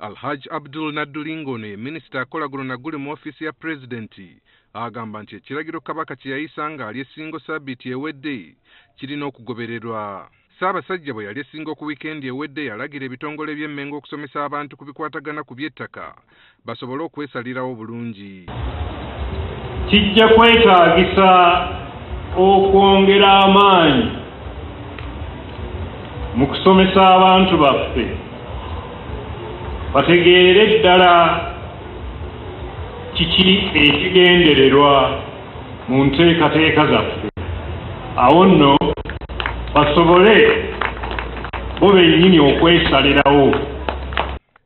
Alhaj Abdul Nadulingo ne Minister akolagula na guli mu ofisi ya Presidenti agamba nti ekiragiro Kabaka kye yayisa nga ali esingo sabbiiti ewedde kirina okugobererwa. Ssaabasajja bwe yali esingo ku wiikendi ewedde yalagira ebitongole by'emmengo okusomesa abantu ku bikwatagana ku by'ettaka basobole okwesalirawo bulungi. Kijja kwetaagisa okwongera amaanyi mu kusomesa abantu baffe bategeere ddala kiki ekigendererwa mu nteekateeka zaffe, awo nno basobole bo bennyini okwesalirawo.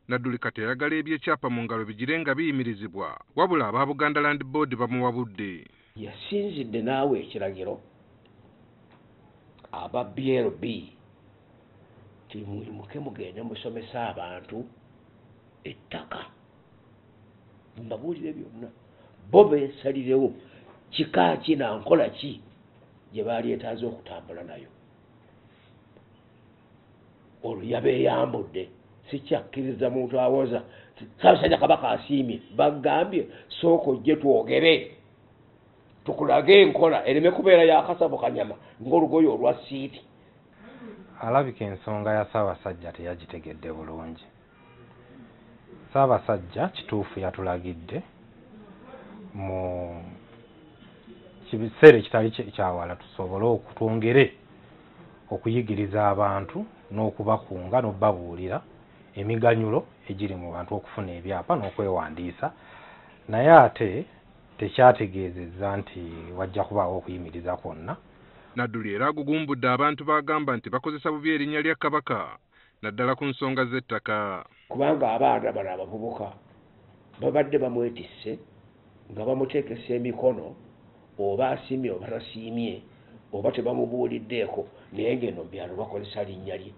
Nadduli kati ayagala ebyekyapa mu ngalo bigire nga biyimirizibwa, wabula aba Buganda Land Board bamuwabudde. Yasinzidde naawe ekiragiro aba BLB timuimuke mugende musomesa abantu ettaka. Mbabuulire byonna bo beesalirewo kika ki na nkola ki gye baali etaaze okutambula nayo. Olwo yabeeyambudde sikyakkiriza muntu awoza Ssaabasajja Kabaka asiimye bagambye sooka ojje twogere tukulage enkola ereme kubeera yakasabo kanyama ng'olugoye olwa siiti. Alabika ensonga ya Ssaabasajja teyagitegedde bulungi. Ssaabasajja kituufu yatulagidde mu kibiseera ekitali kyawala tusobole okutwongere okuyigiriza abantu n'okubakunga n'obbabuulira emiganyulo egiri mu bantu okufuna ebyapa n'okwewandiisa, naye ate tekyategeezezza nti wajja kubaawo okuyimiriza kwonna. Nadduli era agugumbudde abantu bagamba nti bakozesa bubi erinnya lya Kabaka naddala ku nsonga z'ettaka. Kubanga abaana bano abavubuka babadde bamwetisse nga bamuteekesa emikono oba asiimye oba tasiimye oba tebamubuuliddeeko, naye ng'eno mu byalo bakozesa linnya lye.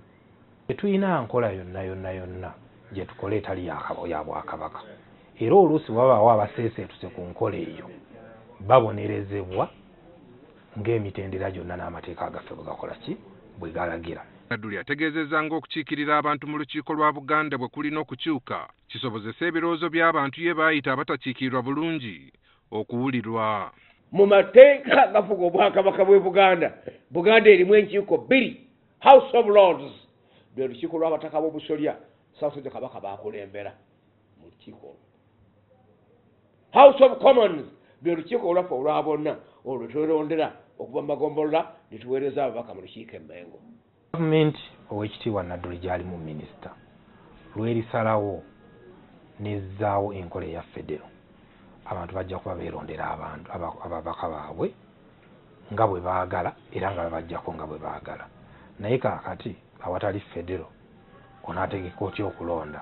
Tetulina nkola yonna gye tukola etali ya Bwakabaka, era oluusi wabaawo abaseeseetuse ku nkola eyo babonerezebwa ng'emitendera gyonna n'amateeka gaffe bwe gakola ki bwe galagira. Nadduli ategeezezza ng'okukiikirira abantu mu lukiiko lwa Buganda bwe kulina okukyuka kisobozesa ebirowoozo by'abantu ye baayita abatakiikirirwa bulungi okuwulirwa. Mu mateeka gafuga Obwakabaka bw'e Buganda, Buganda erimu enkiiko 2, House of Lords lwe lukiiko lw'abataka b'obusolya Ssaabasajja Kabaka baakulembera mu lukiiko. House of Commons lwe lukiiko olwaffe olwa bonna olwo twelondera okuva mu magombolola ne tuweereza ababaka mu lukiiko emmengo. Gavumenti Oweekitiibwa Nadduli gy'ali mu minisita lw'erisalawo n'ezzaawo enkola eya federo, abantu bajja kuba beerondera abantu ababaka baabwe nga bwe baagala era nga babajjako nga bwe baagala. Naye kaakati awatali federo onaategeka otya okulonda?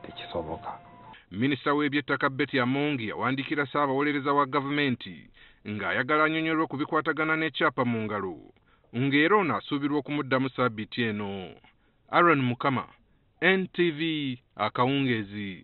Tekisoboka. Minisita w'ebyettaka Betty Amongi yawandiikira Ssaabawolereza wa gavumenti ng'ayagala annyonnyolwe ku bikwatagana n'ekyapa mu ngalo, ng'era ono asuubirwa okumuddamu sabbiiti eno. Aaron Mukama, NTV Akawungeezi.